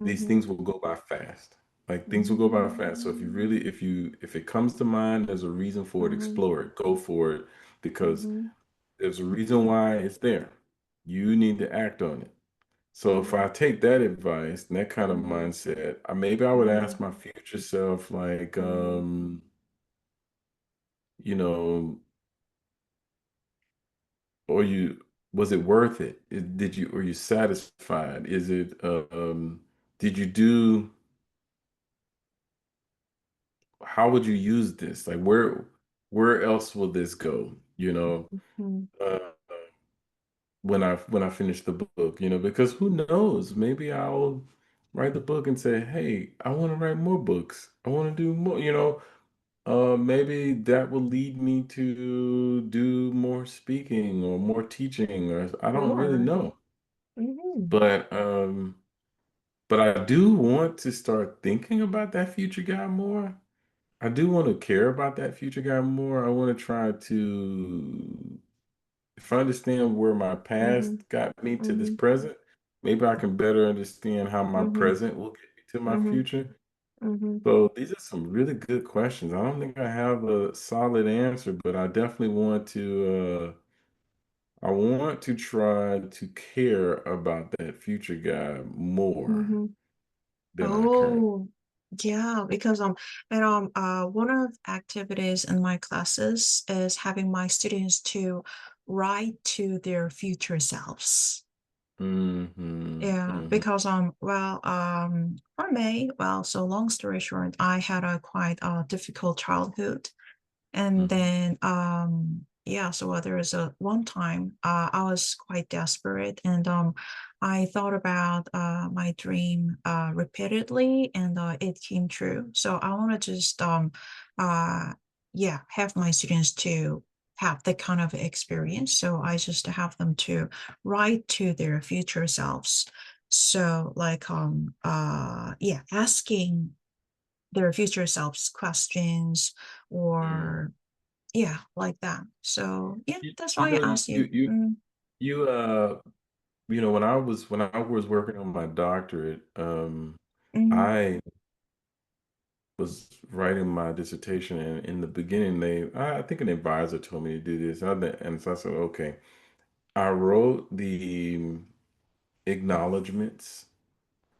S1: These
S2: mm-hmm,
S1: things will go by fast. Like things will go by
S2: mm-hmm,
S1: fast. So if it comes to mind, there's a reason for it,
S2: mm-hmm,
S1: explore it, go for it, because
S2: mm-hmm,
S1: there's a reason why it's there. You need to act on it. So if I take that advice and that kind of
S2: mm-hmm,
S1: mindset, maybe I would
S2: mm-hmm,
S1: ask my future self, like,
S2: mm-hmm.
S1: you know, or you was it worth it? Did you Are you satisfied? Did you do how would you use this? Like where else will this go?
S2: Mhm.
S1: Uh, when I finish the book, because who knows? Maybe I'll write the book and say, "Hey, I want to write more books. I want to do more." Maybe that will lead me to do more speaking or more teaching, or I don't really
S2: Sure.
S1: know.
S2: Mhm.
S1: But I do want to start thinking about that future guy more. I do want to care about that future guy more. I want to try to, if I understand where my
S2: Mhm.
S1: past got me to this
S2: Mhm.
S1: present, maybe I can better understand how my
S2: Mhm.
S1: present will get me to my
S2: Mhm.
S1: future.
S2: Mhm.
S1: So these are some really good questions. I don't think I have a solid answer, but I definitely want to try to care about that future guy more
S2: Mhm.
S1: than I currently.
S2: Oh, yeah, because one of activities in my classes is having my students to write to their future selves.
S1: Mhm,
S2: Yeah,
S1: mhm,
S2: because for me, so long story short, I had a quite difficult childhood. And
S1: mhm,
S2: then yeah, so there was a one time I was quite desperate, and I thought about my dream repeatedly, and it came true. So I want to just uh yeah, have my students to have that kind of experience. So I just have them to write to their future selves. So like yeah, asking their future selves questions,
S1: mhm.
S2: or yeah, like that. So yeah,
S1: You,
S2: that's
S1: you
S2: why
S1: know,
S2: I
S1: you,
S2: asked
S1: you,
S2: you.
S1: you, you, when I was working on my doctorate,
S2: Mm-hmm,
S1: I was writing my dissertation, and in the beginning, I think an advisor told me to do this, and so I said, okay. I wrote the acknowledgments,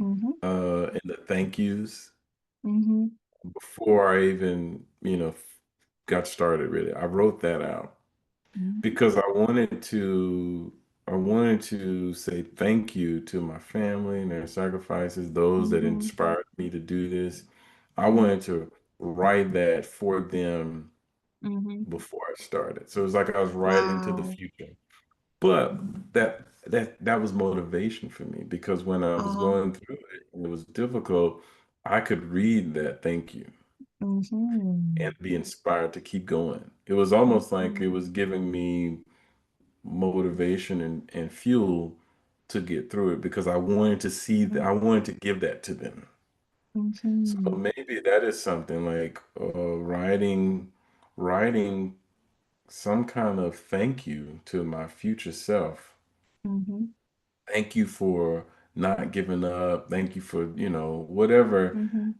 S2: mm-hmm,
S1: and the thank yous
S2: mm-hmm,
S1: before I even, got started. Really, I wrote that out
S2: mm-hmm,
S1: because I wanted to say thank you to my family and their sacrifices, those that
S2: mm-hmm,
S1: inspired me to do this. I
S2: mm-hmm.
S1: wanted to write that for them
S2: Mm-hmm.
S1: before I started. So it was like I was writing to the
S2: Wow.
S1: future. But that was motivation for me because when I was
S2: Uh-huh.
S1: going through it and it was difficult, I could read that thank you
S2: Mm-hmm.
S1: and be inspired to keep going. It was almost like
S2: Mm-hmm.
S1: it was giving me motivation and fuel to get through it because I wanted to see that I wanted to give that to them. So
S2: Mm-hmm.
S1: maybe that is something like writing some kind of thank you to my future self.
S2: Mm-hmm.
S1: Thank you for not giving up. Thank you for, whatever
S2: Mm-hmm.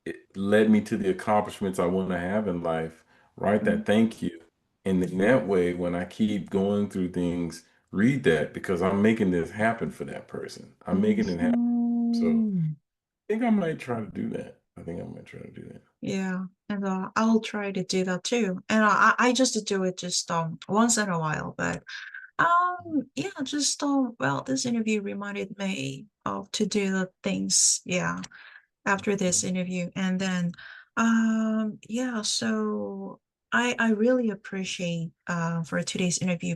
S1: it led me to the accomplishments I want to have in life. Write
S2: Mm-hmm.
S1: that thank you. And in that way, when I keep going through things, read that because I'm making this happen for that person. I'm making it happen. So
S2: Mm-hmm.
S1: I think I might try to do that. I think I might try to do that.
S2: Yeah, and I'll try to do that too. And I just do it just once in a while, but yeah, just this interview reminded me of to do the things, yeah, after this
S1: Mhm.
S2: interview. And then yeah, so I really appreciate for today's interview